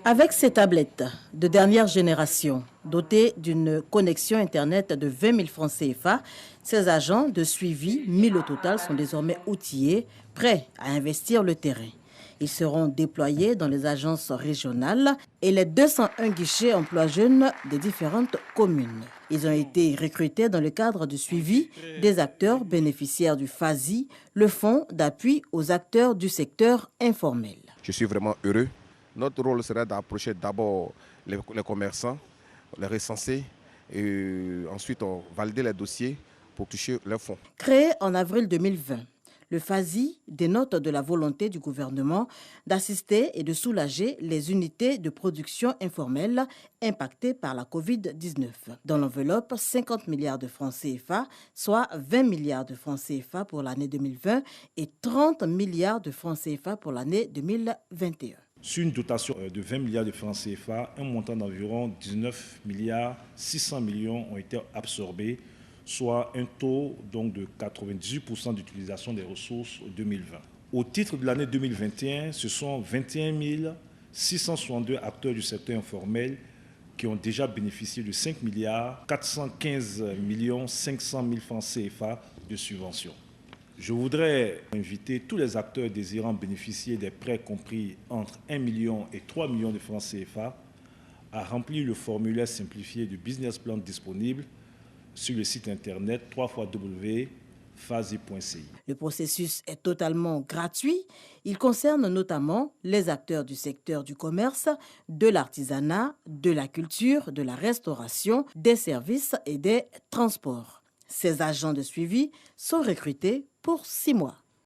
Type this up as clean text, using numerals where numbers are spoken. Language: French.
Avec ces tablettes de dernière génération, dotées d'une connexion Internet de 20 000 francs CFA, ces agents de suivi, 1000 au total, sont désormais outillés, prêts à investir le terrain. Ils seront déployés dans les agences régionales et les 201 guichets emploi jeunes des différentes communes. Ils ont été recrutés dans le cadre du suivi des acteurs bénéficiaires du FASI, le fonds d'appui aux acteurs du secteur informel. Je suis vraiment heureux. Notre rôle serait d'approcher d'abord les commerçants, les recenser et ensuite valider les dossiers pour toucher leurs fonds. Créé en avril 2020, le FASI dénote de la volonté du gouvernement d'assister et de soulager les unités de production informelle impactées par la Covid-19. Dans l'enveloppe, 50 milliards de francs CFA, soit 20 milliards de francs CFA pour l'année 2020 et 30 milliards de francs CFA pour l'année 2021. Sur une dotation de 20 milliards de francs CFA, un montant d'environ 19 milliards 600 millions ont été absorbés, soit un taux donc de 98% d'utilisation des ressources en 2020. Au titre de l'année 2021, ce sont 21 662 acteurs du secteur informel qui ont déjà bénéficié de 5 milliards 415 millions 500 000 francs CFA de subventions. Je voudrais inviter tous les acteurs désirant bénéficier des prêts compris entre 1 million et 3 millions de francs CFA à remplir le formulaire simplifié du business plan disponible sur le site internet www.fasi.ci. Le processus est totalement gratuit. Il concerne notamment les acteurs du secteur du commerce, de l'artisanat, de la culture, de la restauration, des services et des transports. Ces agents de suivi sont recrutés pour 6 mois.